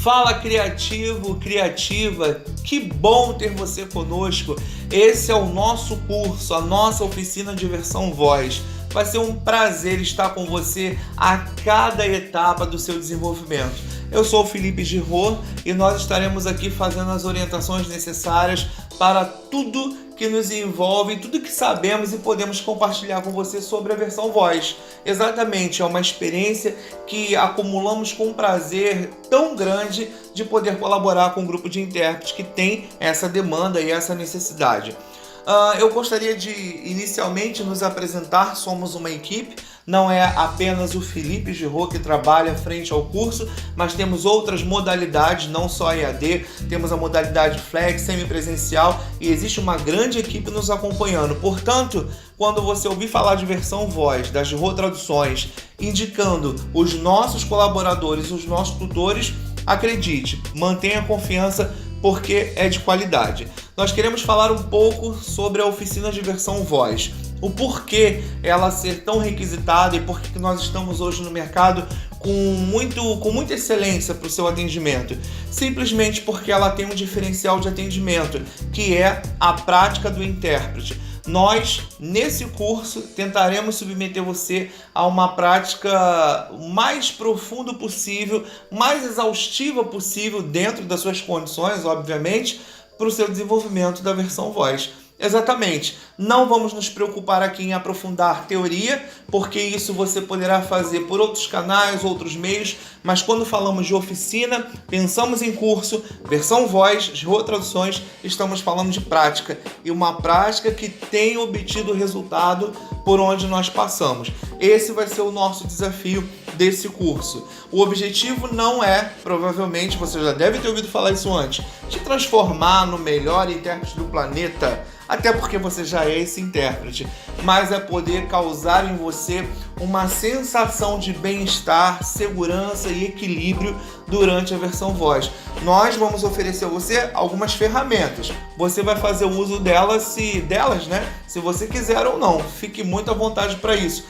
Fala criativo, criativa, que bom ter você conosco. Esse é o nosso curso, a nossa oficina de versão voz. Vai ser um prazer estar com você a cada etapa do seu desenvolvimento. Eu sou o Felipe Girot e nós estaremos aqui fazendo as orientações necessárias para tudo que nos envolve, tudo que sabemos e podemos compartilhar com você sobre a versão voz. Exatamente, é uma experiência que acumulamos com um prazer tão grande de poder colaborar com um grupo de intérpretes que tem essa demanda e essa necessidade. Eu gostaria de inicialmente nos apresentar. Somos uma equipe, não é apenas o Felipe Girot que trabalha frente ao curso, mas temos outras modalidades, não só EAD, temos a modalidade Flex, semipresencial, e existe uma grande equipe nos acompanhando. Portanto, quando você ouvir falar de versão voz, da Girot Traduções, indicando os nossos colaboradores, os nossos tutores, acredite, mantenha confiança, porque é de qualidade. Nós queremos falar um pouco sobre a oficina de versão voz, o porquê ela ser tão requisitada e por que nós estamos hoje no mercado com muita excelência para o seu atendimento. Simplesmente porque ela tem um diferencial de atendimento, que é a prática do intérprete. Nós, nesse curso, tentaremos submeter você a uma prática mais profunda possível, mais exaustiva possível, dentro das suas condições, obviamente, para o seu desenvolvimento da versão voz. Exatamente, não vamos nos preocupar aqui em aprofundar teoria, porque isso você poderá fazer por outros canais, outros meios, mas quando falamos de oficina, pensamos em curso, versão voz, Girot Traduções, estamos falando de prática, e uma prática que tem obtido resultado por onde nós passamos. Esse vai ser o nosso desafio desse curso. O objetivo não é, provavelmente, você já deve ter ouvido falar isso antes, te transformar no melhor intérprete do planeta, até porque você já é esse intérprete, mas é poder causar em você uma sensação de bem-estar, segurança e equilíbrio durante a versão voz. Nós vamos oferecer a você algumas ferramentas. Você vai fazer o uso delas, se você quiser ou não. Fique muito à vontade para isso.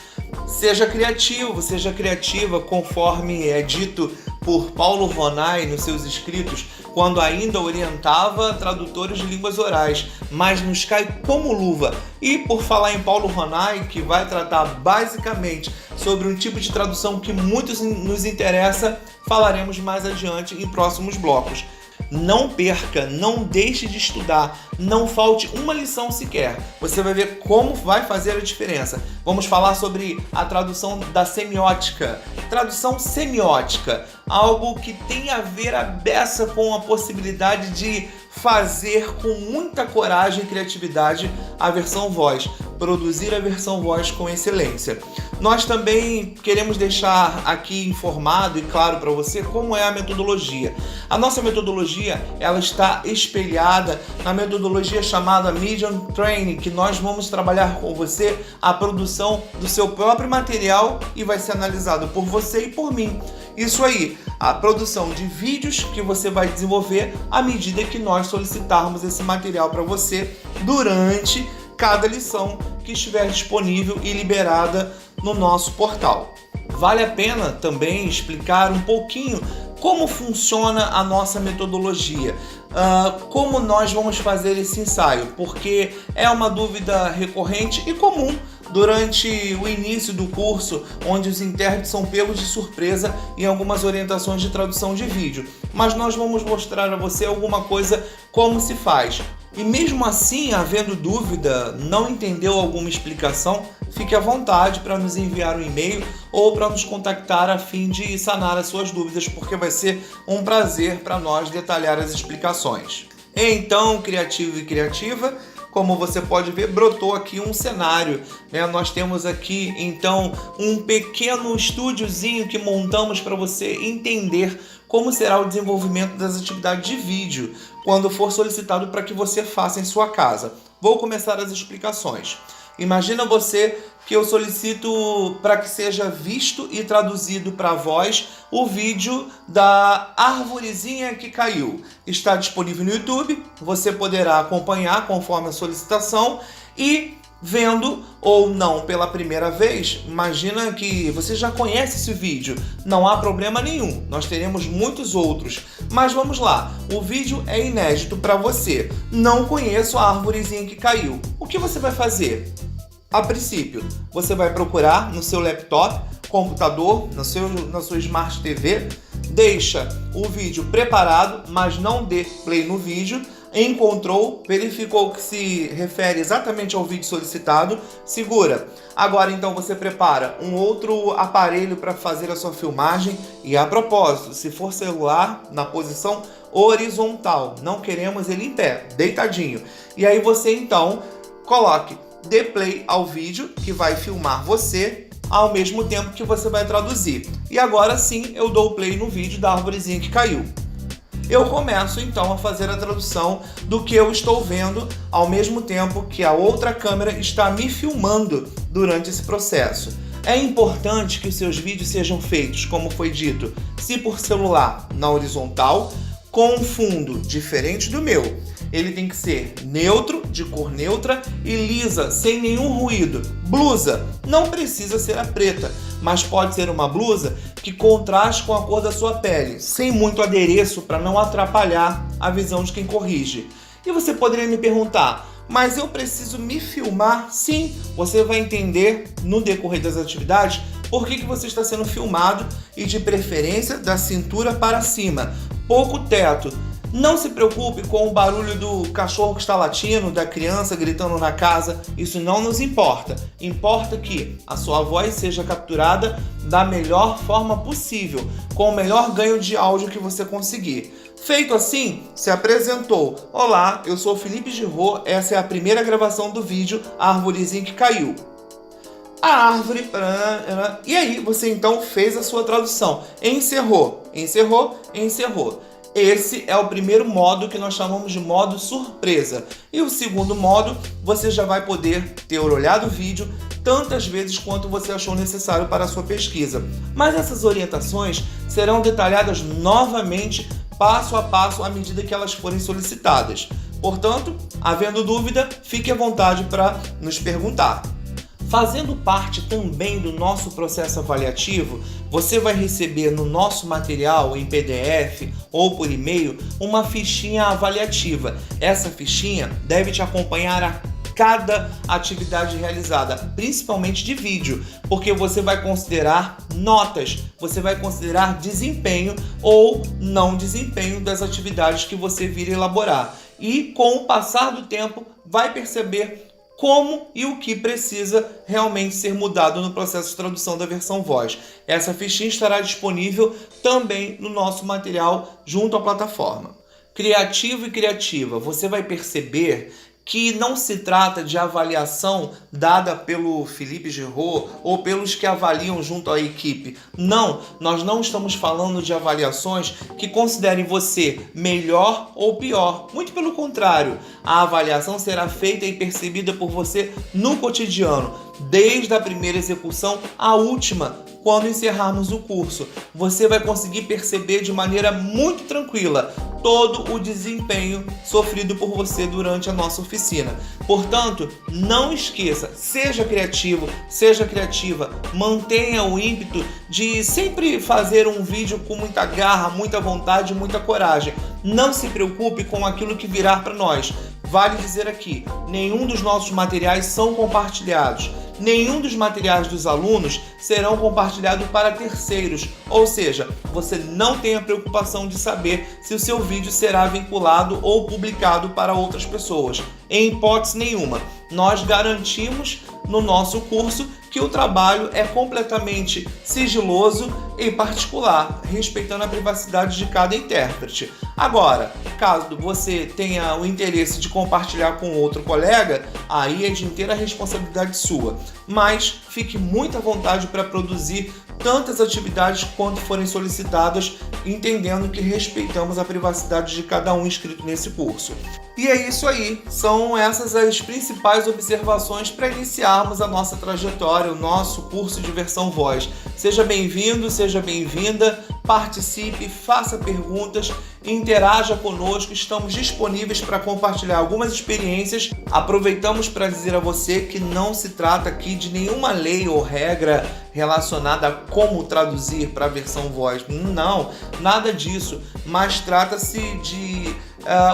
Seja criativo, seja criativa, conforme é dito por Paulo Ronay nos seus escritos, quando ainda orientava tradutores de línguas orais, mas nos cai como luva. E por falar em Paulo Ronay, que vai tratar basicamente sobre um tipo de tradução que muitos nos interessa, falaremos mais adiante em próximos blocos. Não perca, não deixe de estudar, não falte uma lição sequer. Você vai ver como vai fazer a diferença. Vamos falar sobre a tradução da semiótica. Tradução semiótica, algo que tem a ver a beça com a possibilidade de fazer com muita coragem e criatividade a versão voz, produzir a versão voz com excelência. Nós também queremos deixar aqui informado e claro para você como é a metodologia. A nossa metodologia, ela está espelhada na metodologia chamada Medium Training, que nós vamos trabalhar com você a produção do seu próprio material e vai ser analisado por você e por mim. Isso aí, a produção de vídeos que você vai desenvolver à medida que nós solicitarmos esse material para você durante cada lição que estiver disponível e liberada no nosso portal. Vale a pena também explicar um pouquinho como funciona a nossa metodologia, como nós vamos fazer esse ensaio, porque é uma dúvida recorrente e comum durante o início do curso, onde os intérpretes são pegos de surpresa em algumas orientações de tradução de vídeo. Mas nós vamos mostrar a você alguma coisa como se faz. E mesmo assim, havendo dúvida, não entendeu alguma explicação, fique à vontade para nos enviar um e-mail ou para nos contactar a fim de sanar as suas dúvidas, porque vai ser um prazer para nós detalhar as explicações. Então, criativo e criativa, como você pode ver, brotou aqui um cenário, né? Nós temos aqui, então, um pequeno estúdiozinho que montamos para você entender como será o desenvolvimento das atividades de vídeo quando for solicitado para que você faça em sua casa. Vou começar as explicações. Imagina você que eu solicito para que seja visto e traduzido para voz o vídeo da arvorezinha que caiu. Está disponível no YouTube, você poderá acompanhar conforme a solicitação e Vendo ou não pela primeira vez, imagina que você já conhece esse vídeo, não há problema nenhum, nós teremos muitos outros. Mas vamos lá, o vídeo é inédito para você, não conheço a árvorezinha que caiu. O que você vai fazer? A princípio, você vai procurar no seu laptop, computador, na sua Smart TV, deixa o vídeo preparado, mas não dê play no vídeo. Encontrou, verificou que se refere exatamente ao vídeo solicitado, segura. Agora então você prepara um outro aparelho para fazer a sua filmagem e, a propósito, se for celular, na posição horizontal, não queremos ele em pé, deitadinho. E aí você então coloque, dê play ao vídeo que vai filmar você ao mesmo tempo que você vai traduzir. E agora sim eu dou play no vídeo da árvorezinha que caiu. Eu começo então a fazer a tradução do que eu estou vendo ao mesmo tempo que a outra câmera está me filmando durante esse processo. É importante que os seus vídeos sejam feitos, como foi dito, se por celular, na horizontal, com um fundo diferente do meu. Ele tem que ser neutro, de cor neutra e lisa, sem nenhum ruído. Blusa não precisa ser a preta, mas pode ser uma blusa que contraste com a cor da sua pele, sem muito adereço para não atrapalhar a visão de quem corrige. E você poderia me perguntar, mas eu preciso me filmar? Sim, você vai entender no decorrer das atividades por que você está sendo filmado e de preferência da cintura para cima, pouco teto. Não se preocupe com o barulho do cachorro que está latindo, da criança gritando na casa, isso não nos importa. Importa que a sua voz seja capturada da melhor forma possível, com o melhor ganho de áudio que você conseguir. Feito assim, se apresentou. Olá, eu sou Felipe Girot, essa é a primeira gravação do vídeo A Árvorezinha que Caiu. A árvore... E aí, você então fez a sua tradução. Encerrou, encerrou, encerrou. Esse é o primeiro modo que nós chamamos de modo surpresa. E o segundo modo, você já vai poder ter olhado o vídeo tantas vezes quanto você achou necessário para a sua pesquisa. Mas essas orientações serão detalhadas novamente, passo a passo, à medida que elas forem solicitadas. Portanto, havendo dúvida, fique à vontade para nos perguntar. Fazendo parte também do nosso processo avaliativo, você vai receber no nosso material em PDF ou por e-mail uma fichinha avaliativa. Essa fichinha deve te acompanhar a cada atividade realizada, principalmente de vídeo, porque você vai considerar notas, você vai considerar desempenho ou não desempenho das atividades que você vir elaborar. E com o passar do tempo, vai perceber como e o que precisa realmente ser mudado no processo de tradução da versão voz. Essa fichinha estará disponível também no nosso material junto à plataforma. Criativo e criativa, você vai perceber que não se trata de avaliação dada pelo Felipe Girot ou pelos que avaliam junto à equipe. Não, nós não estamos falando de avaliações que considerem você melhor ou pior. Muito pelo contrário, a avaliação será feita e percebida por você no cotidiano, desde a primeira execução à última. Quando encerrarmos o curso, você vai conseguir perceber de maneira muito tranquila todo o desempenho sofrido por você durante a nossa oficina. Portanto, não esqueça, seja criativo, seja criativa, mantenha o ímpeto de sempre fazer um vídeo com muita garra, muita vontade, muita coragem. Não se preocupe com aquilo que virá para nós. Vale dizer aqui, nenhum dos nossos materiais são compartilhados. Nenhum dos materiais dos alunos serão compartilhados para terceiros, ou seja, você não tem a preocupação de saber se o seu vídeo será vinculado ou publicado para outras pessoas. Em hipótese nenhuma, nós garantimos no nosso curso que o trabalho é completamente sigiloso e particular, respeitando a privacidade de cada intérprete. Agora, caso você tenha o interesse de compartilhar com outro colega, aí é de inteira responsabilidade sua. Mas fique muito à vontade para produzir tantas atividades quanto forem solicitadas, entendendo que respeitamos a privacidade de cada um inscrito nesse curso. E é isso aí, são essas as principais observações para iniciarmos a nossa trajetória, o nosso curso de versão voz. Seja bem-vindo, seja bem-vinda, participe, faça perguntas, interaja conosco, estamos disponíveis para compartilhar algumas experiências. Aproveitamos para dizer a você que não se trata aqui de nenhuma lei ou regra relacionada a como traduzir para a versão voz. Não, nada disso, mas trata-se de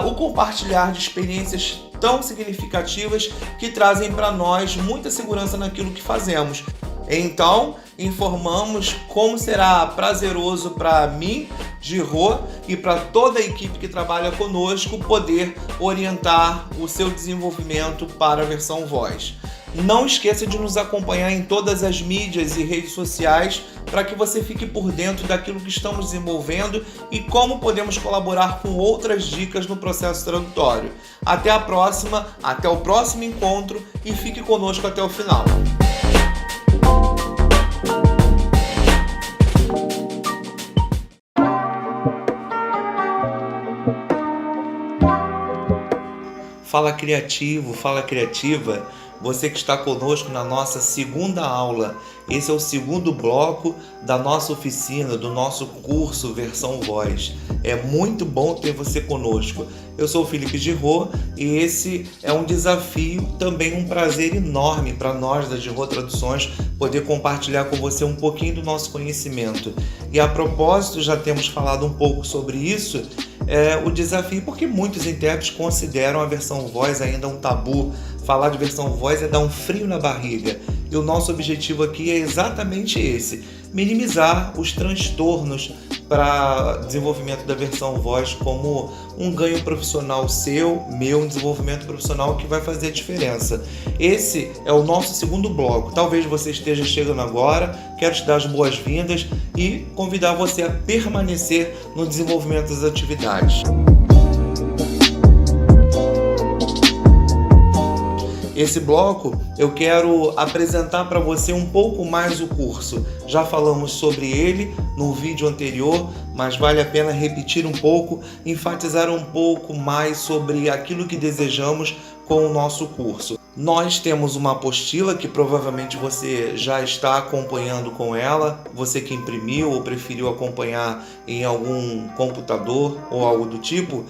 o compartilhar de experiências tão significativas que trazem para nós muita segurança naquilo que fazemos. Então, informamos como será prazeroso para mim, Girô, e para toda a equipe que trabalha conosco poder orientar o seu desenvolvimento para a versão voz. Não esqueça de nos acompanhar em todas as mídias e redes sociais para que você fique por dentro daquilo que estamos desenvolvendo e como podemos colaborar com outras dicas no processo tradutório. Até a próxima, até o próximo encontro e fique conosco até o final. Fala criativo, fala criativa, você que está conosco na nossa segunda aula. Esse é o segundo bloco da nossa oficina, do nosso curso Versão Voz. É muito bom ter você conosco. Eu sou o Felipe Girô e esse é um desafio, também um prazer enorme para nós da Girô Traduções poder compartilhar com você um pouquinho do nosso conhecimento. E a propósito, já temos falado um pouco sobre isso, o desafio, porque muitos intérpretes consideram a versão voz ainda um tabu. Falar de versão voz é dar um frio na barriga. E o nosso objetivo aqui é exatamente esse: minimizar os transtornos para desenvolvimento da versão voz como um ganho profissional seu, meu, um desenvolvimento profissional que vai fazer a diferença. Esse é o nosso segundo bloco. Talvez você esteja chegando agora, quero te dar as boas-vindas e convidar você a permanecer no desenvolvimento das atividades. Esse bloco eu quero apresentar para você um pouco mais o curso. Já falamos sobre ele no vídeo anterior, mas vale a pena repetir um pouco, enfatizar um pouco mais sobre aquilo que desejamos com o nosso curso. Nós temos uma apostila que provavelmente você já está acompanhando com ela, você que imprimiu ou preferiu acompanhar em algum computador ou algo do tipo.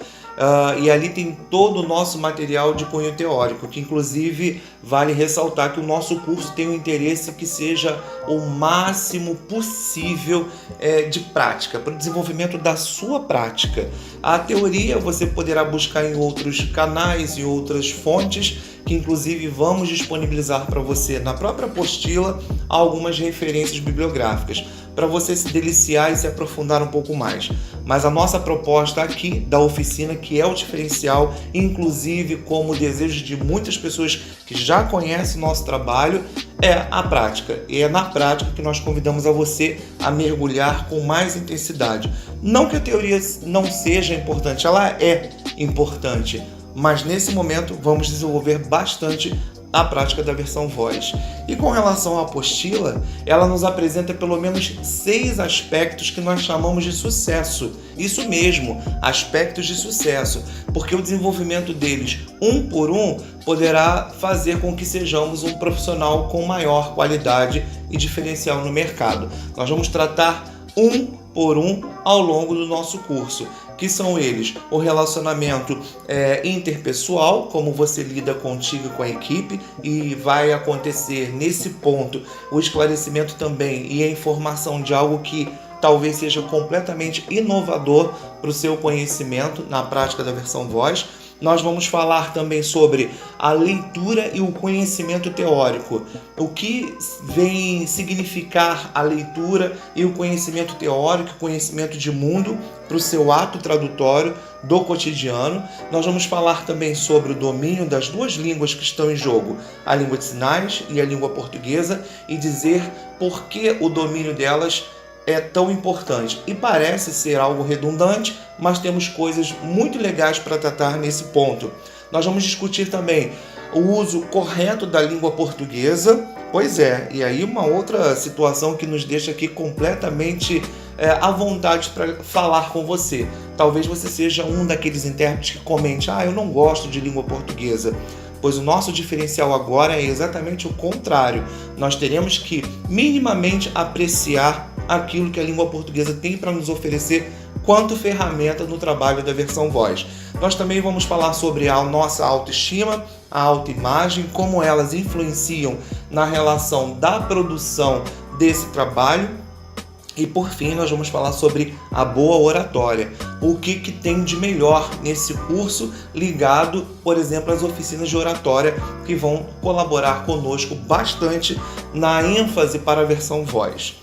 E ali tem todo o nosso material de cunho teórico, que inclusive vale ressaltar que o nosso curso tem um interesse que seja o máximo possível de prática, para o desenvolvimento da sua prática. A teoria você poderá buscar em outros canais e outras fontes, que inclusive vamos disponibilizar para você na própria apostila algumas referências bibliográficas, para você se deliciar e se aprofundar um pouco mais. Mas a nossa proposta aqui da oficina, que é o diferencial, inclusive como desejo de muitas pessoas que já conhecem o nosso trabalho, é a prática. E é na prática que nós convidamos a você a mergulhar com mais intensidade. Não que a teoria não seja importante, ela é importante, mas nesse momento vamos desenvolver bastante a prática da versão voz. E com relação à apostila, ela nos apresenta pelo menos 6 aspectos que nós chamamos de sucesso. Isso mesmo, aspectos de sucesso, porque o desenvolvimento deles, um por um, poderá fazer com que sejamos um profissional com maior qualidade e diferencial no mercado. Nós vamos tratar um por um ao longo do nosso curso, que são eles: o relacionamento interpessoal, como você lida contigo e com a equipe, e vai acontecer nesse ponto o esclarecimento também e a informação de algo que talvez seja completamente inovador para o seu conhecimento na prática da versão voz. Nós vamos falar também sobre a leitura e o conhecimento teórico. O que vem significar a leitura e o conhecimento teórico, conhecimento de mundo para o seu ato tradutório do cotidiano. Nós vamos falar também sobre o domínio das 2 línguas que estão em jogo, a língua de sinais e a língua portuguesa, e dizer por que o domínio delas é tão importante. E parece ser algo redundante, mas temos coisas muito legais para tratar nesse ponto. Nós vamos discutir também o uso correto da língua portuguesa. Pois é, e aí uma outra situação que nos deixa aqui completamente à vontade para falar com você. Talvez você seja um daqueles intérpretes que comente: eu não gosto de língua portuguesa. Pois o nosso diferencial agora é exatamente o contrário. Nós teremos que minimamente apreciar aquilo que a língua portuguesa tem para nos oferecer quanto ferramenta no trabalho da versão voz. Nós também vamos falar sobre a nossa autoestima, a autoimagem, como elas influenciam na relação da produção desse trabalho. E por fim, nós vamos falar sobre a boa oratória. O que tem de melhor nesse curso ligado, por exemplo, às oficinas de oratória, que vão colaborar conosco bastante na ênfase para a versão voz.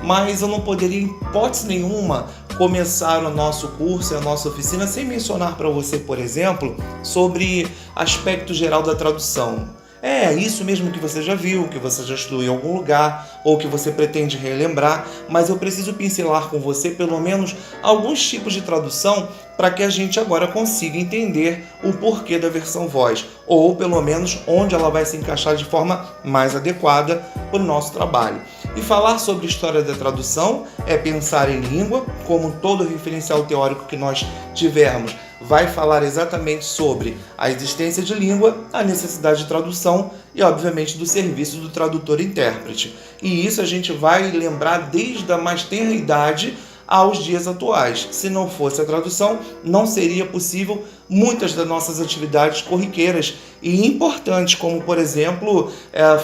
Mas eu não poderia, em hipótese nenhuma, começar o nosso curso e a nossa oficina sem mencionar para você, por exemplo, sobre aspecto geral da tradução. É isso mesmo que você já viu, que você já estudou em algum lugar ou que você pretende relembrar, mas eu preciso pincelar com você pelo menos alguns tipos de tradução para que a gente agora consiga entender o porquê da versão voz, ou pelo menos onde ela vai se encaixar de forma mais adequada para o nosso trabalho. E falar sobre história da tradução é pensar em língua, como todo referencial teórico que nós tivermos vai falar exatamente sobre a existência de língua, a necessidade de tradução e, obviamente, do serviço do tradutor-intérprete. E isso a gente vai lembrar desde a mais tenra idade aos dias atuais. Se não fosse a tradução, não seria possível muitas das nossas atividades corriqueiras e importantes, como, por exemplo,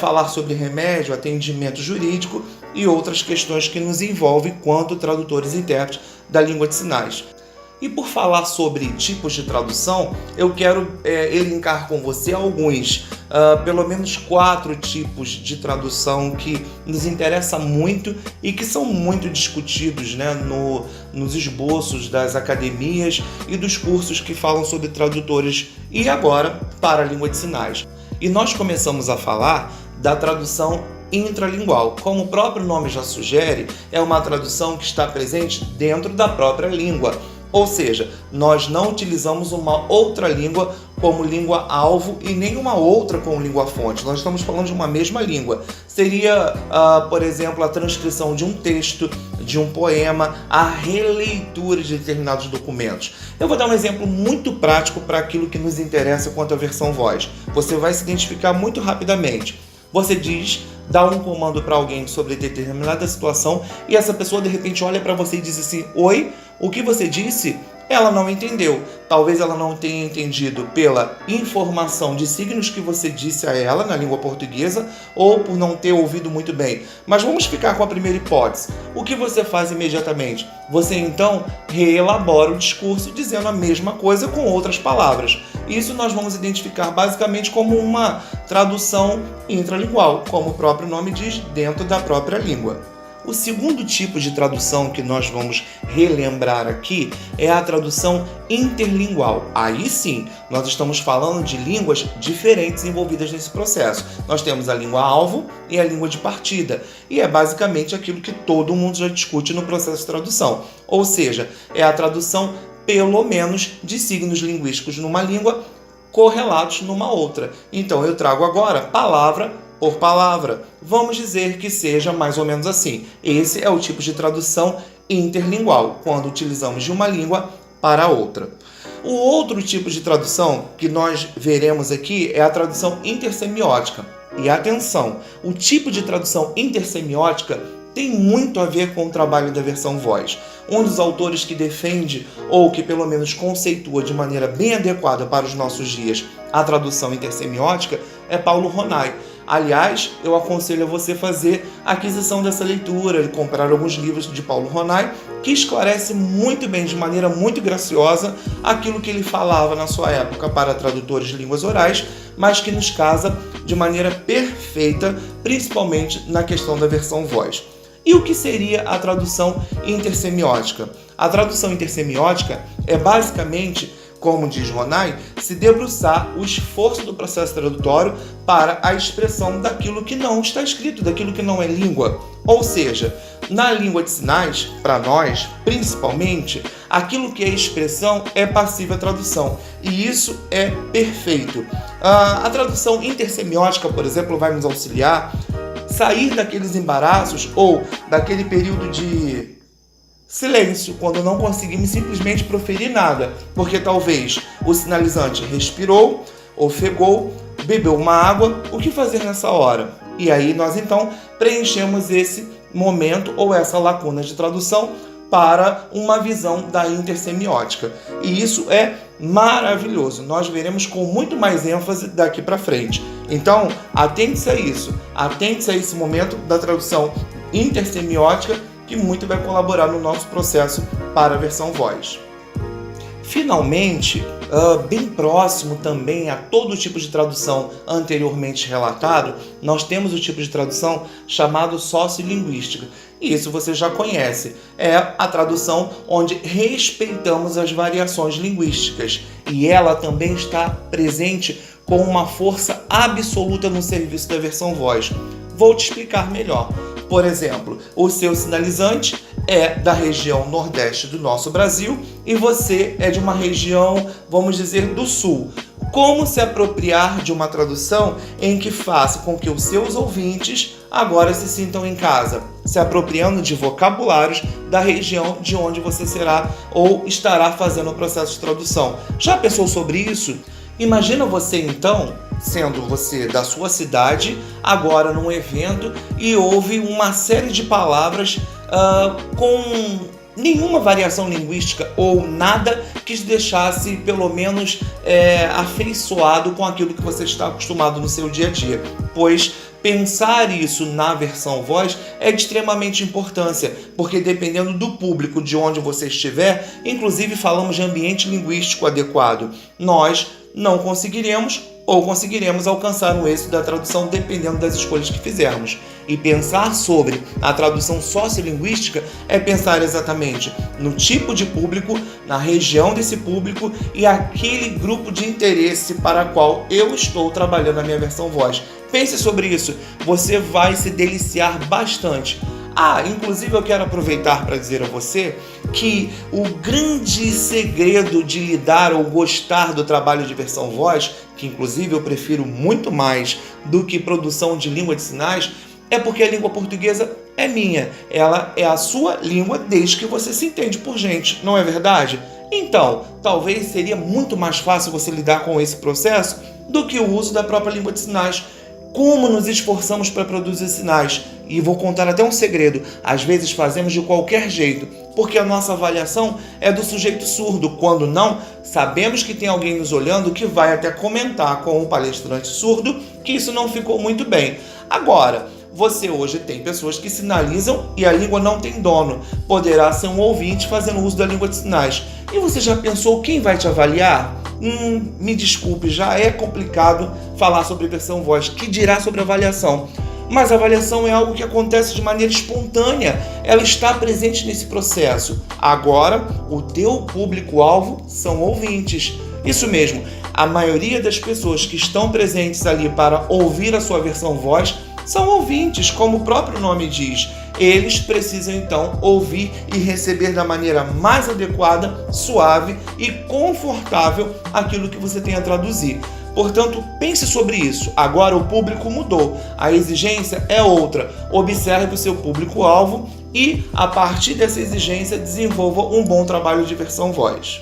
falar sobre remédio, atendimento jurídico e outras questões que nos envolvem quanto tradutores e intérpretes da língua de sinais. E por falar sobre tipos de tradução, eu quero elencar com você alguns, pelo menos 4 tipos de tradução que nos interessa muito e que são muito discutidos, né, nos esboços das academias e dos cursos que falam sobre tradutores e agora para a língua de sinais. E nós começamos a falar da tradução intralingual. Como o próprio nome já sugere, é uma tradução que está presente dentro da própria língua. Ou seja, nós não utilizamos uma outra língua como língua-alvo e nenhuma outra como língua-fonte. Nós estamos falando de uma mesma língua. Seria, por exemplo, a transcrição de um texto, de um poema, a releitura de determinados documentos. Eu vou dar um exemplo muito prático para aquilo que nos interessa quanto à versão voz. Você vai se identificar muito rapidamente. Você dá um comando para alguém sobre determinada situação e essa pessoa de repente olha para você e diz assim: oi, o que você disse? Ela não entendeu. Talvez ela não tenha entendido pela informação de signos que você disse a ela na língua portuguesa ou por não ter ouvido muito bem. Mas vamos ficar com a primeira hipótese. O que você faz imediatamente? Você então reelabora o discurso dizendo a mesma coisa com outras palavras. Isso nós vamos identificar basicamente como uma tradução intralingual, como o próprio nome diz, dentro da própria língua. O segundo tipo de tradução que nós vamos relembrar aqui é a tradução interlingual. Aí sim, nós estamos falando de línguas diferentes envolvidas nesse processo. Nós temos a língua-alvo e a língua de partida. E é basicamente aquilo que todo mundo já discute no processo de tradução. Ou seja, é a tradução, pelo menos, de signos linguísticos numa língua correlatos numa outra. Então eu trago agora palavra por palavra. Vamos dizer que seja mais ou menos assim. Esse é o tipo de tradução interlingual, quando utilizamos de uma língua para outra. O outro tipo de tradução que nós veremos aqui é a tradução intersemiótica. E atenção, o tipo de tradução intersemiótica tem muito a ver com o trabalho da versão voz. Um dos autores que defende, ou que pelo menos conceitua de maneira bem adequada para os nossos dias, a tradução intersemiótica é Paulo Ronay. Aliás, eu aconselho a você fazer a aquisição dessa leitura, comprar alguns livros de Paulo Ronay, que esclarece muito bem, de maneira muito graciosa, aquilo que ele falava na sua época para tradutores de línguas orais, mas que nos casa de maneira perfeita, principalmente na questão da versão voz. E o que seria a tradução intersemiótica? A tradução intersemiótica é basicamente, como diz Ronay, se debruçar o esforço do processo tradutório para a expressão daquilo que não está escrito, daquilo que não é língua. Ou seja, na língua de sinais, para nós, principalmente, aquilo que é expressão é passiva tradução. E isso é perfeito. A tradução intersemiótica, por exemplo, vai nos auxiliar sair daqueles embaraços ou daquele período de silêncio, quando não conseguimos simplesmente proferir nada, porque talvez o sinalizante respirou, ofegou, bebeu uma água. O que fazer nessa hora? E aí nós então preenchemos esse momento ou essa lacuna de tradução para uma visão da intersemiótica. E isso é maravilhoso. Nós veremos com muito mais ênfase daqui para frente. Então, atente-se a isso. Atente-se a esse momento da tradução intersemiótica, que muito vai colaborar no nosso processo para a versão voz. Finalmente, bem próximo também a todo tipo de tradução anteriormente relatado, nós temos o tipo de tradução chamado sociolinguística. E isso você já conhece. É a tradução onde respeitamos as variações linguísticas. E ela também está presente com uma força absoluta no serviço da versão voz. Vou te explicar melhor. Por exemplo, o seu sinalizante é da região nordeste do nosso Brasil e você é de uma região, vamos dizer, do sul. Como se apropriar de uma tradução em que faça com que os seus ouvintes agora se sintam em casa, se apropriando de vocabulários da região de onde você será ou estará fazendo o processo de tradução? Já pensou sobre isso? Imagina você então, sendo você da sua cidade, agora num evento e ouve uma série de palavras com nenhuma variação linguística ou nada que te deixasse pelo menos afeiçoado com aquilo que você está acostumado no seu dia a dia. Pois pensar isso na versão voz é de extremamente importância, porque dependendo do público de onde você estiver, inclusive falamos de ambiente linguístico adequado, nós não conseguiremos ou conseguiremos alcançar um êxito da tradução dependendo das escolhas que fizermos. E pensar sobre a tradução sociolinguística é pensar exatamente no tipo de público, na região desse público e aquele grupo de interesse para o qual eu estou trabalhando a minha versão voz. Pense sobre isso, você vai se deliciar bastante. Inclusive eu quero aproveitar para dizer a você que o grande segredo de lidar ou gostar do trabalho de versão voz, que inclusive eu prefiro muito mais do que produção de língua de sinais, é porque a língua portuguesa é minha. Ela é a sua língua desde que você se entende por gente, não é verdade? Então, talvez seria muito mais fácil você lidar com esse processo do que o uso da própria língua de sinais. Como nos esforçamos para produzir sinais? E vou contar até um segredo. Às vezes fazemos de qualquer jeito, porque a nossa avaliação é do sujeito surdo. Quando não, sabemos que tem alguém nos olhando que vai até comentar com o palestrante surdo que isso não ficou muito bem. Agora, você hoje tem pessoas que sinalizam e a língua não tem dono. Poderá ser um ouvinte fazendo uso da língua de sinais. E você já pensou quem vai te avaliar? Me desculpe, já é complicado falar sobre versão voz. Que dirá sobre avaliação? Mas a avaliação é algo que acontece de maneira espontânea. Ela está presente nesse processo. Agora, o teu público-alvo são ouvintes. Isso mesmo, a maioria das pessoas que estão presentes ali para ouvir a sua versão voz são ouvintes, como o próprio nome diz. Eles precisam então ouvir e receber da maneira mais adequada, suave e confortável aquilo que você tem a traduzir. Portanto, pense sobre isso. Agora o público mudou, a exigência é outra. Observe o seu público-alvo e, a partir dessa exigência, desenvolva um bom trabalho de versão voz.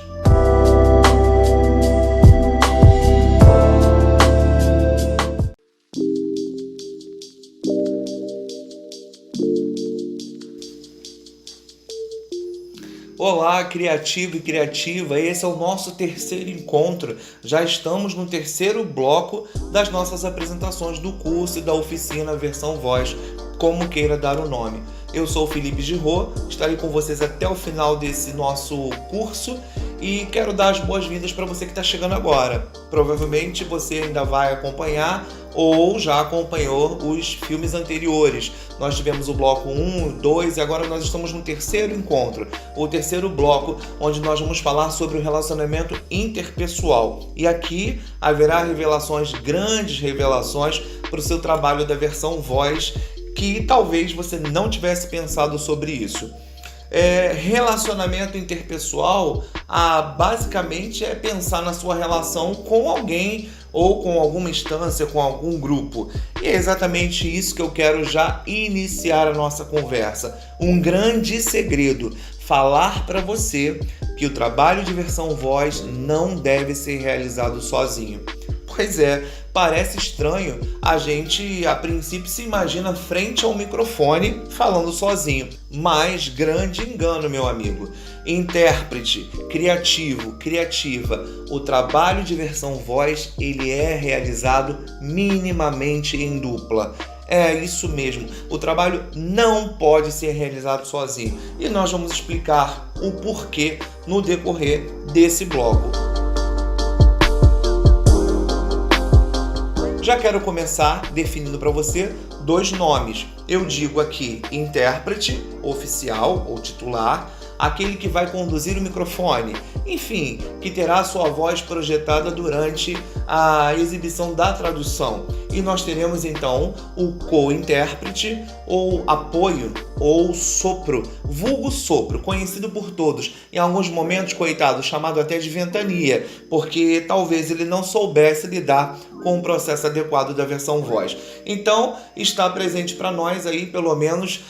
Olá, criativo e criativa, esse é o nosso terceiro encontro. Já estamos no terceiro bloco das nossas apresentações do curso e da oficina versão voz, como queira dar o nome. Eu sou o Felipe Girot, estarei com vocês até o final desse nosso curso e quero dar as boas-vindas para você que está chegando agora. Provavelmente você ainda vai acompanhar ou já acompanhou os filmes anteriores. Nós tivemos o bloco 1, 2 e agora nós estamos no terceiro encontro, o terceiro bloco, onde nós vamos falar sobre o relacionamento interpessoal. E aqui haverá grandes revelações para o seu trabalho da versão voz, que talvez você não tivesse pensado sobre isso. Relacionamento interpessoal, basicamente é pensar na sua relação com alguém ou com alguma instância, com algum grupo. E é exatamente isso que eu quero já iniciar a nossa conversa. Um grande segredo, falar para você que o trabalho de versão voz não deve ser realizado sozinho. Pois é, parece estranho, a gente a princípio se imagina frente ao microfone falando sozinho, mas grande engano, meu amigo. Intérprete, criativo, criativa, o trabalho de versão voz, ele é realizado minimamente em dupla. É isso mesmo, o trabalho não pode ser realizado sozinho e nós vamos explicar o porquê no decorrer desse bloco. Já quero começar definindo para você 2 nomes. Eu digo aqui intérprete oficial ou titular, aquele que vai conduzir o microfone, enfim, que terá a sua voz projetada durante a exibição da tradução. E nós teremos então o co-intérprete ou apoio ou sopro, vulgo sopro, conhecido por todos, em alguns momentos, coitado, chamado até de ventania, porque talvez ele não soubesse lidar com o processo adequado da versão voz. Então, está presente para nós aí pelo menos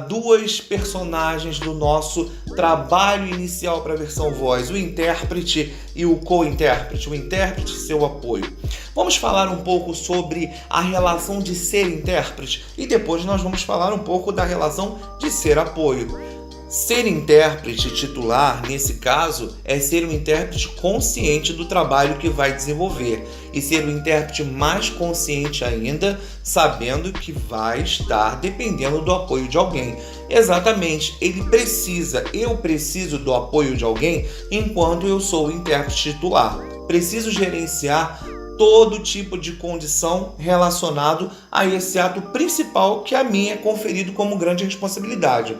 2 personagens do nosso trabalho inicial para a versão voz, o intérprete e o co-intérprete, o intérprete e seu apoio. Vamos falar um pouco sobre a relação de ser intérprete e depois nós vamos falar um pouco da relação de ser apoio. Ser intérprete titular, nesse caso, é ser um intérprete consciente do trabalho que vai desenvolver e ser um intérprete mais consciente ainda, sabendo que vai estar dependendo do apoio de alguém. Exatamente, eu preciso do apoio de alguém enquanto eu sou o intérprete titular. Preciso gerenciar todo tipo de condição relacionado a esse ato principal que a mim é conferido como grande responsabilidade.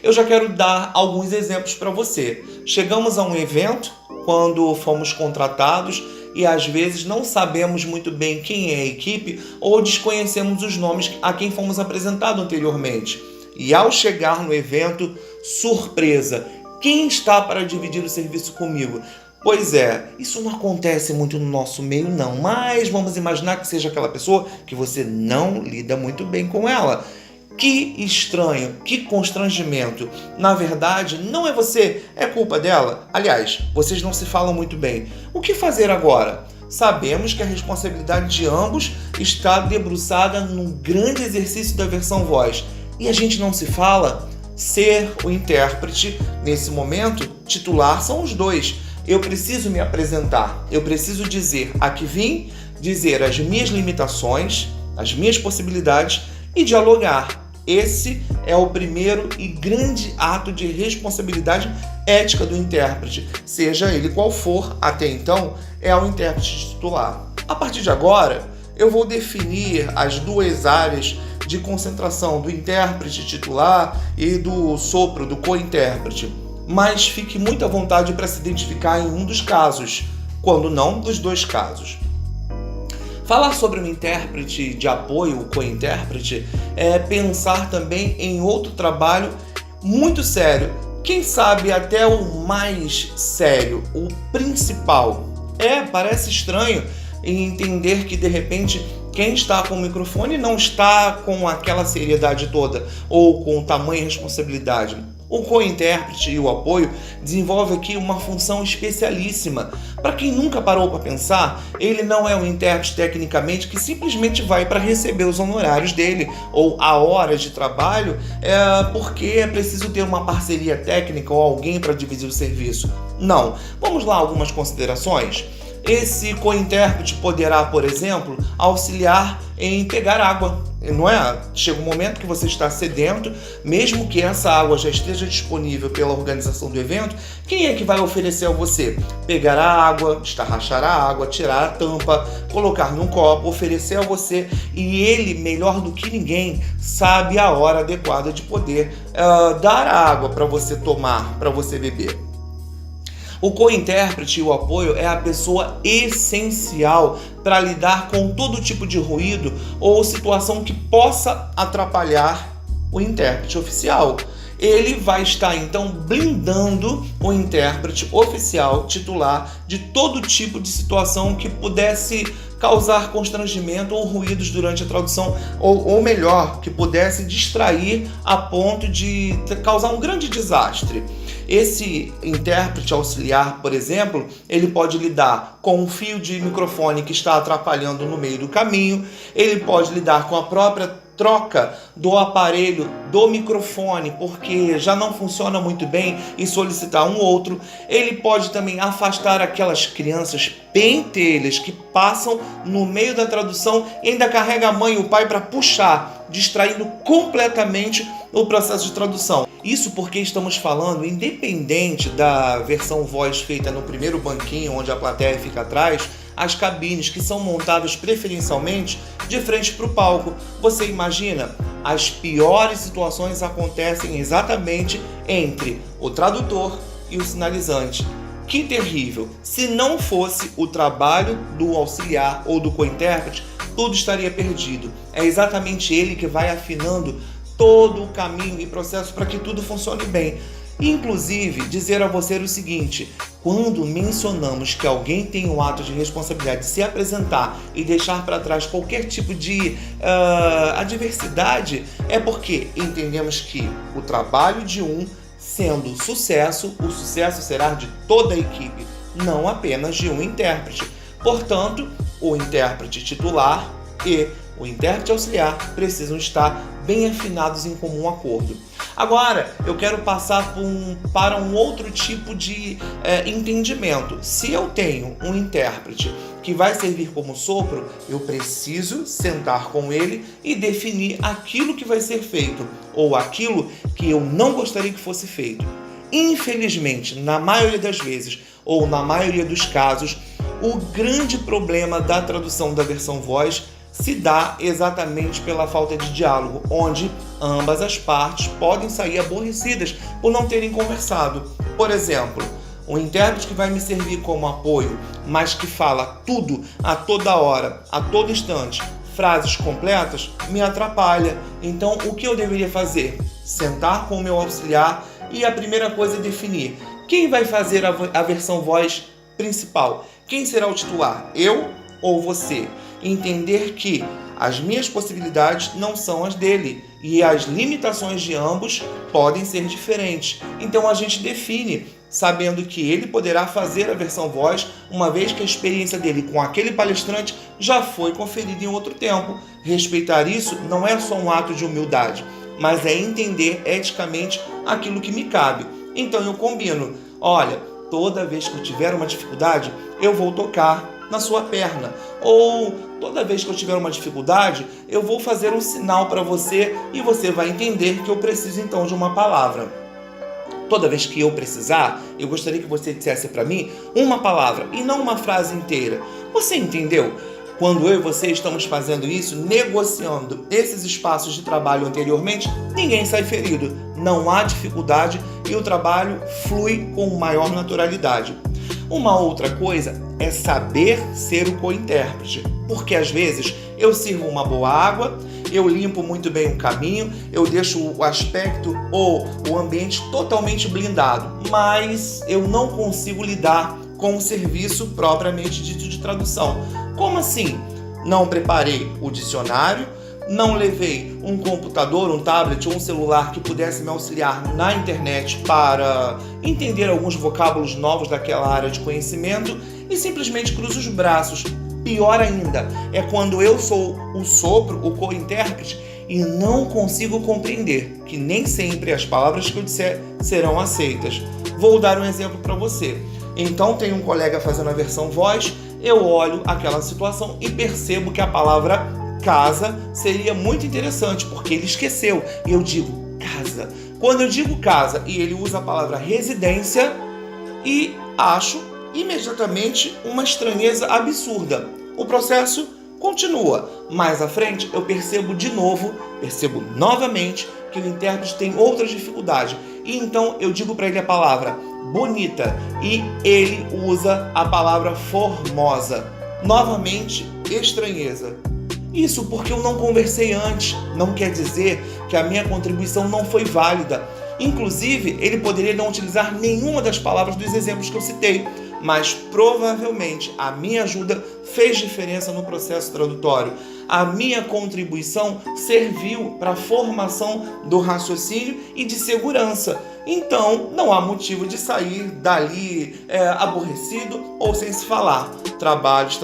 Eu já quero dar alguns exemplos para você. Chegamos a um evento quando fomos contratados e às vezes não sabemos muito bem quem é a equipe ou desconhecemos os nomes a quem fomos apresentados anteriormente. E ao chegar no evento, surpresa, quem está para dividir o serviço comigo? Pois é, isso não acontece muito no nosso meio não, mas vamos imaginar que seja aquela pessoa que você não lida muito bem com ela. Que estranho, que constrangimento. Na verdade, não é você, é culpa dela. Aliás, vocês não se falam muito bem. O que fazer agora? Sabemos que a responsabilidade de ambos está debruçada num grande exercício da versão voz. E a gente não se fala? Ser o intérprete, nesse momento, titular são os 2. Eu preciso me apresentar, eu preciso dizer a que vim, dizer as minhas limitações, as minhas possibilidades e dialogar. Esse é o primeiro e grande ato de responsabilidade ética do intérprete, seja ele qual for, até então, é o intérprete titular. A partir de agora, eu vou definir as 2 áreas de concentração do intérprete titular e do sopro, do co-intérprete. Mas fique muito à vontade para se identificar em um dos casos, quando não dos 2 casos. Falar sobre um intérprete de apoio, o co-intérprete, é pensar também em outro trabalho muito sério, quem sabe até o mais sério, o principal. Parece estranho entender que de repente quem está com o microfone não está com aquela seriedade toda ou com tamanha responsabilidade. O co-intérprete e o apoio desenvolve aqui uma função especialíssima. Para quem nunca parou para pensar, ele não é um intérprete tecnicamente que simplesmente vai para receber os honorários dele ou a hora de trabalho porque é preciso ter uma parceria técnica ou alguém para dividir o serviço. Não. Vamos lá, algumas considerações. Esse co-intérprete poderá, por exemplo, auxiliar em pegar água, não é? Chega um momento que você está sedento, mesmo que essa água já esteja disponível pela organização do evento, quem é que vai oferecer a você? Pegar a água, estarrachar a água, tirar a tampa, colocar num copo, oferecer a você, e ele, melhor do que ninguém, sabe a hora adequada de poder dar a água para você tomar, para você beber. O co-intérprete e o apoio é a pessoa essencial para lidar com todo tipo de ruído ou situação que possa atrapalhar o intérprete oficial. Ele vai estar então blindando o intérprete oficial titular de todo tipo de situação que pudesse causar constrangimento ou ruídos durante a tradução, ou melhor, que pudesse distrair a ponto de causar um grande desastre. Esse intérprete auxiliar, por exemplo, ele pode lidar com um fio de microfone que está atrapalhando no meio do caminho, ele pode lidar com a própria troca do aparelho do microfone, porque já não funciona muito bem, e solicitar um outro. Ele pode também afastar aquelas crianças pentelhas que passam no meio da tradução e ainda carrega a mãe e o pai para puxar, distraindo completamente o processo de tradução. Isso porque estamos falando, independente da versão voz feita no primeiro banquinho, onde a plateia fica atrás, as cabines que são montadas preferencialmente de frente para o palco. Você imagina? As piores situações acontecem exatamente entre o tradutor e o sinalizante. Que terrível! Se não fosse o trabalho do auxiliar ou do co-intérprete, tudo estaria perdido. É exatamente ele que vai afinando todo o caminho e processo para que tudo funcione bem. Inclusive, dizer a você o seguinte: quando mencionamos que alguém tem o ato de responsabilidade de se apresentar e deixar para trás qualquer tipo de adversidade, é porque entendemos que o trabalho de um sendo sucesso, o sucesso será de toda a equipe, não apenas de um intérprete. Portanto, o intérprete titular e o intérprete auxiliar precisam estar bem afinados em comum acordo. Agora, eu quero passar para um outro tipo de entendimento. Se eu tenho um intérprete que vai servir como sopro, eu preciso sentar com ele e definir aquilo que vai ser feito ou aquilo que eu não gostaria que fosse feito. Infelizmente, na maioria das vezes ou na maioria dos casos, o grande problema da tradução da versão voz se dá exatamente pela falta de diálogo, onde ambas as partes podem sair aborrecidas por não terem conversado. Por exemplo, um intérprete que vai me servir como apoio, mas que fala tudo a toda hora, a todo instante, frases completas, me atrapalha. Então, o que eu deveria fazer? Sentar com o meu auxiliar e a primeira coisa é definir quem vai fazer a versão voz principal. Quem será o titular? Eu ou você? Entender que as minhas possibilidades não são as dele e as limitações de ambos podem ser diferentes. Então a gente define, sabendo que ele poderá fazer a versão voz, uma vez que a experiência dele com aquele palestrante já foi conferida em outro tempo. Respeitar isso não é só um ato de humildade, mas é entender eticamente aquilo que me cabe. Então eu combino: olha, toda vez que eu tiver uma dificuldade, eu vou tocar na sua perna, ou toda vez que eu tiver uma dificuldade, eu vou fazer um sinal para você e você vai entender que eu preciso então de uma palavra. Toda vez que eu precisar, eu gostaria que você dissesse para mim uma palavra e não uma frase inteira. Você entendeu? Quando eu e você estamos fazendo isso, negociando esses espaços de trabalho anteriormente, ninguém sai ferido, não há dificuldade e o trabalho flui com maior naturalidade. Uma outra coisa é saber ser o co-intérprete, porque às vezes eu sirvo uma boa água, eu limpo muito bem o caminho, eu deixo o aspecto ou o ambiente totalmente blindado, mas eu não consigo lidar com o serviço propriamente dito de tradução. Como assim? Não preparei o dicionário, não levei um computador, um tablet ou um celular que pudesse me auxiliar na internet para entender alguns vocábulos novos daquela área de conhecimento e simplesmente cruzo os braços. Pior ainda, é quando eu sou o sopro, o co-intérprete, e não consigo compreender que nem sempre as palavras que eu disser serão aceitas. Vou dar um exemplo para você. Então tem um colega fazendo a versão voz, eu olho aquela situação e percebo que a palavra casa seria muito interessante, porque ele esqueceu. E eu digo casa. Quando eu digo casa e ele usa a palavra residência, e acho imediatamente uma estranheza absurda. O processo continua. Mais à frente eu percebo novamente que o intérprete tem outras dificuldades. E então eu digo para ele a palavra bonita e ele usa a palavra formosa. Novamente, estranheza. Isso porque eu não conversei antes, não quer dizer que a minha contribuição não foi válida. Inclusive, ele poderia não utilizar nenhuma das palavras dos exemplos que eu citei, mas provavelmente a minha ajuda fez diferença no processo tradutório. A minha contribuição serviu para a formação do raciocínio e de segurança. Então, não há motivo de sair dali aborrecido ou sem se falar. Trabalhos,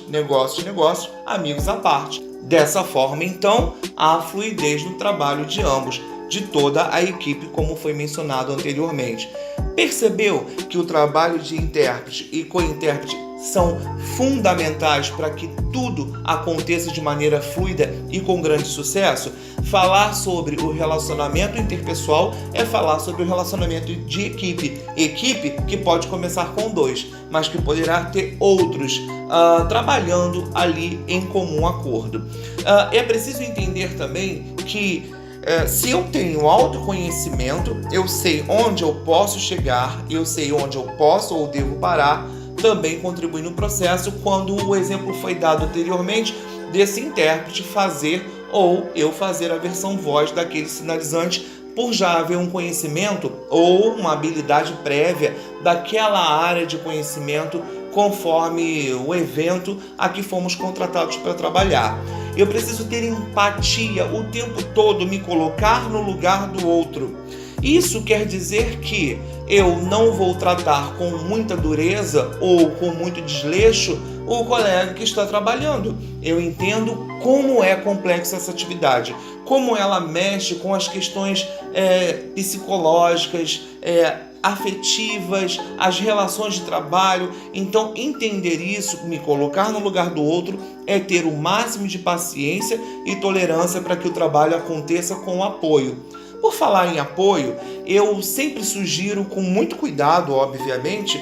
negócios, amigos à parte. Dessa forma, então, há fluidez no trabalho de ambos, de toda a equipe, como foi mencionado anteriormente. Percebeu que o trabalho de intérprete e co-intérprete são fundamentais para que tudo aconteça de maneira fluida e com grande sucesso? Falar sobre o relacionamento interpessoal é falar sobre o relacionamento de equipe. Equipe que pode começar com 2, mas que poderá ter outros trabalhando ali em comum acordo. É preciso entender também que se eu tenho autoconhecimento, eu sei onde eu posso chegar, eu sei onde eu posso ou devo parar, também contribui no processo, quando o exemplo foi dado anteriormente desse intérprete fazer ou eu fazer a versão voz daquele sinalizante, por já haver um conhecimento ou uma habilidade prévia daquela área de conhecimento conforme o evento a que fomos contratados para trabalhar. Eu preciso ter empatia o tempo todo, me colocar no lugar do outro. Isso quer dizer que eu não vou tratar com muita dureza ou com muito desleixo o colega que está trabalhando. Eu entendo como é complexa essa atividade, como ela mexe com as questões psicológicas, afetivas, as relações de trabalho. Então, entender isso, me colocar no lugar do outro, é ter o máximo de paciência e tolerância para que o trabalho aconteça com apoio. Por falar em apoio, eu sempre sugiro, com muito cuidado, obviamente,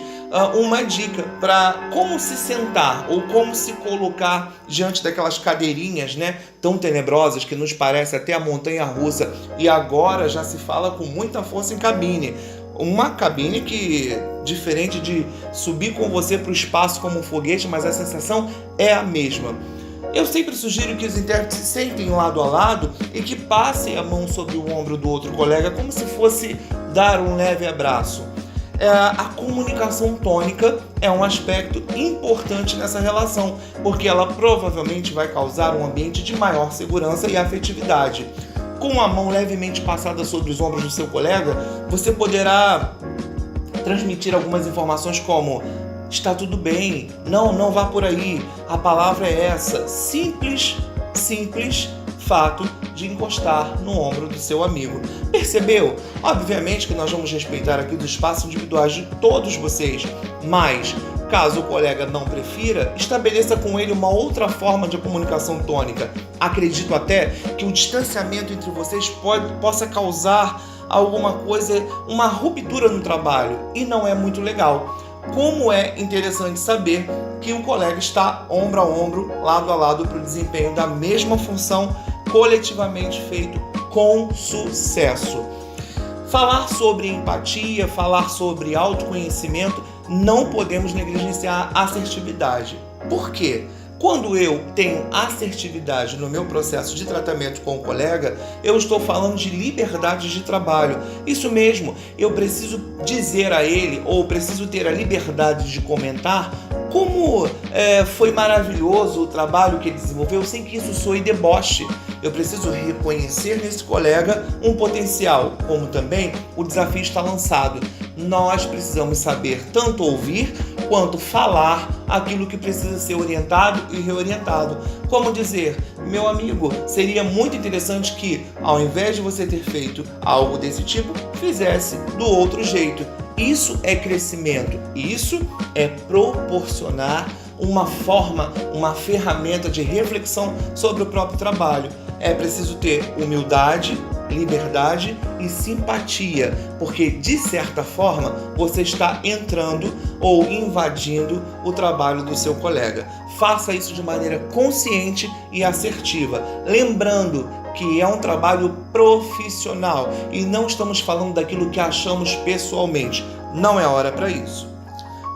uma dica para como se sentar ou como se colocar diante daquelas cadeirinhas, tão tenebrosas que nos parece até a montanha-russa, e agora já se fala com muita força em cabine. Uma cabine que, diferente de subir com você para o espaço como um foguete, mas a sensação é a mesma. Eu sempre sugiro que os intérpretes se sentem lado a lado e que passem a mão sobre o ombro do outro colega como se fosse dar um leve abraço. A comunicação tônica é um aspecto importante nessa relação, porque ela provavelmente vai causar um ambiente de maior segurança e afetividade. Com a mão levemente passada sobre os ombros do seu colega, você poderá transmitir algumas informações como: está tudo bem, não vá por aí, a palavra é essa. Simples fato de encostar no ombro do seu amigo. Percebeu? Obviamente que nós vamos respeitar aqui os espaços individuais de todos vocês, mas caso o colega não prefira, estabeleça com ele uma outra forma de comunicação tônica. Acredito até que o distanciamento entre vocês possa causar alguma coisa, uma ruptura no trabalho, e não é muito legal. Como é interessante saber que o colega está ombro a ombro, lado a lado, para o desempenho da mesma função, coletivamente feito com sucesso. Falar sobre empatia, falar sobre autoconhecimento, não podemos negligenciar a assertividade. Por quê? Quando eu tenho assertividade no meu processo de tratamento com o colega, eu estou falando de liberdade de trabalho. Isso mesmo, eu preciso dizer a ele, ou preciso ter a liberdade de comentar como foi maravilhoso o trabalho que ele desenvolveu, sem que isso soe deboche. Eu preciso reconhecer nesse colega um potencial, como também o desafio está lançado. Nós precisamos saber tanto ouvir quanto falar aquilo que precisa ser orientado e reorientado. Como dizer: meu amigo, seria muito interessante que, ao invés de você ter feito algo desse tipo, fizesse do outro jeito. Isso é crescimento, isso é proporcionar uma forma, uma ferramenta de reflexão sobre o próprio trabalho. É preciso ter humildade, liberdade e simpatia, porque de certa forma você está entrando ou invadindo o trabalho do seu colega. Faça isso de maneira consciente e assertiva, lembrando que é um trabalho profissional e não estamos falando daquilo que achamos pessoalmente. Não é hora para isso.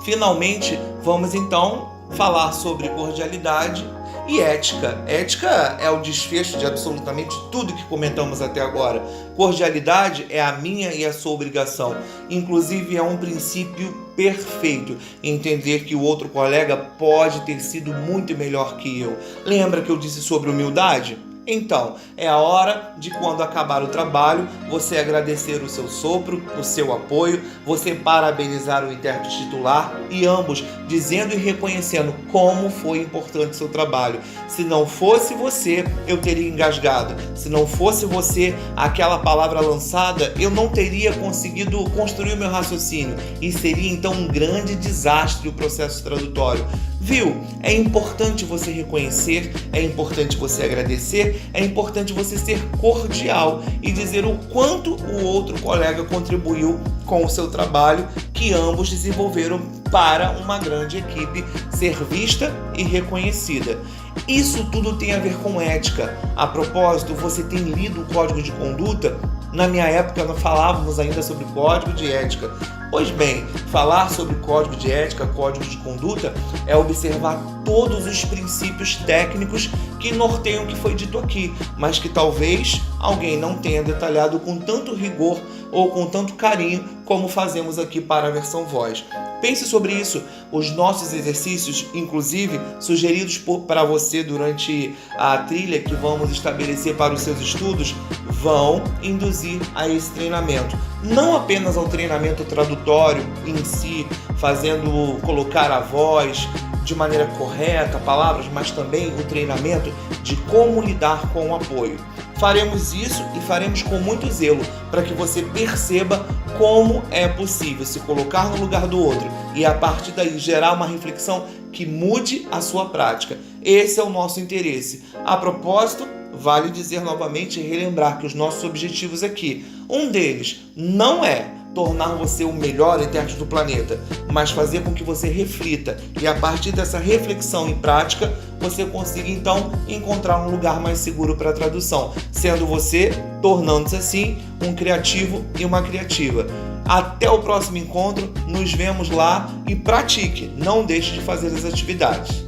Finalmente, vamos então falar sobre cordialidade E ética. Ética é o desfecho de absolutamente tudo que comentamos até agora. Cordialidade é a minha e a sua obrigação. Inclusive é um princípio perfeito. Entender que o outro colega pode ter sido muito melhor que eu. Lembra que eu disse sobre humildade? Então, é a hora de, quando acabar o trabalho, você agradecer o seu sopro, o seu apoio, você parabenizar o intérprete titular e ambos dizendo e reconhecendo como foi importante o seu trabalho. Se não fosse você, eu teria engasgado. Se não fosse você, aquela palavra lançada, eu não teria conseguido construir o meu raciocínio e seria então um grande desastre o processo tradutório. Viu? É importante você reconhecer, é importante você agradecer, é importante você ser cordial e dizer o quanto o outro colega contribuiu com o seu trabalho, que ambos desenvolveram para uma grande equipe ser vista e reconhecida. Isso tudo tem a ver com ética. A propósito, você tem lido o Código de Conduta? Na minha época não falávamos ainda sobre Código de Ética. Pois bem, falar sobre Código de Ética, Código de Conduta, é observar todos os princípios técnicos que norteiam o que foi dito aqui, mas que talvez alguém não tenha detalhado com tanto rigor ou com tanto carinho como fazemos aqui para a versão voz. Pense sobre isso. Os nossos exercícios, inclusive sugeridos para você durante a trilha que vamos estabelecer para os seus estudos, vão induzir a esse treinamento. Não apenas ao treinamento tradutório em si, colocar a voz de maneira correta, palavras, mas também o treinamento de como lidar com o apoio. Faremos isso e faremos com muito zelo para que você perceba como é possível se colocar no lugar do outro e a partir daí gerar uma reflexão que mude a sua prática. Esse é o nosso interesse. A propósito, vale dizer novamente e relembrar que os nossos objetivos aqui, um deles não é tornar você o melhor intérprete do planeta, mas fazer com que você reflita e a partir dessa reflexão em prática, você consiga então encontrar um lugar mais seguro para a tradução, sendo você, tornando-se assim, um criativo e uma criativa. Até o próximo encontro, nos vemos lá e pratique, não deixe de fazer as atividades.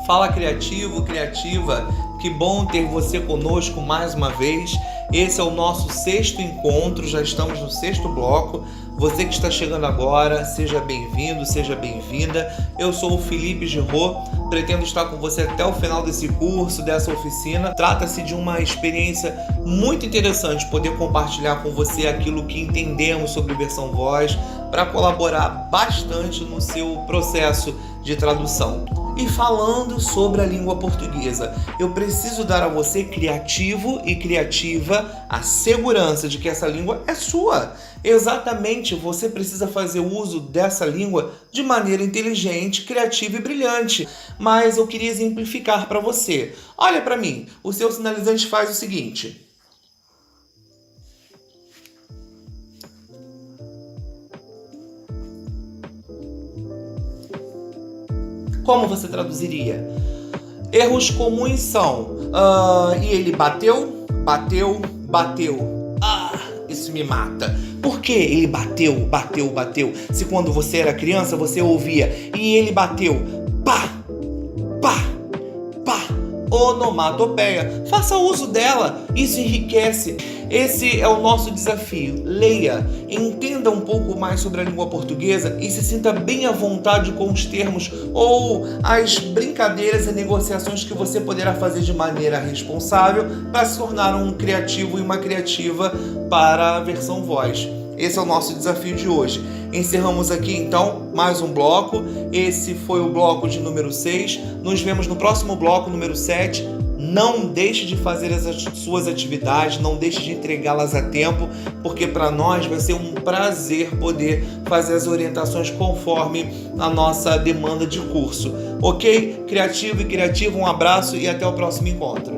Fala criativo, criativa, que bom ter você conosco mais uma vez. Esse é o nosso 6º encontro, já estamos no 6º bloco. Você que está chegando agora, seja bem-vindo, seja bem-vinda. Eu sou o Felipe Giraud, pretendo estar com você até o final desse curso, dessa oficina. Trata-se de uma experiência muito interessante, poder compartilhar com você aquilo que entendemos sobre versão voz, para colaborar bastante no seu processo de tradução. E falando sobre a língua portuguesa, eu preciso dar a você, criativo e criativa, a segurança de que essa língua é sua. Exatamente, você precisa fazer uso dessa língua de maneira inteligente, criativa e brilhante. Mas eu queria exemplificar para você. Olha para mim, o seu sinalizante faz o seguinte. Como você traduziria? Erros comuns são e ele bateu, bateu, bateu. Isso me mata. Por que ele bateu, bateu, bateu? Se quando você era criança você ouvia e ele bateu, pá, pá, pá. Onomatopeia. Faça uso dela, isso enriquece. Esse é o nosso desafio. Leia, entenda um pouco mais sobre a língua portuguesa e se sinta bem à vontade com os termos ou as brincadeiras e negociações que você poderá fazer de maneira responsável para se tornar um criativo e uma criativa para a versão voz. Esse é o nosso desafio de hoje. Encerramos aqui então mais um bloco. Esse foi o bloco de número 6. Nos vemos no próximo bloco, número 7. Não deixe de fazer as suas atividades, não deixe de entregá-las a tempo, porque para nós vai ser um prazer poder fazer as orientações conforme a nossa demanda de curso. Ok? Criativo e criativa, um abraço e até o próximo encontro.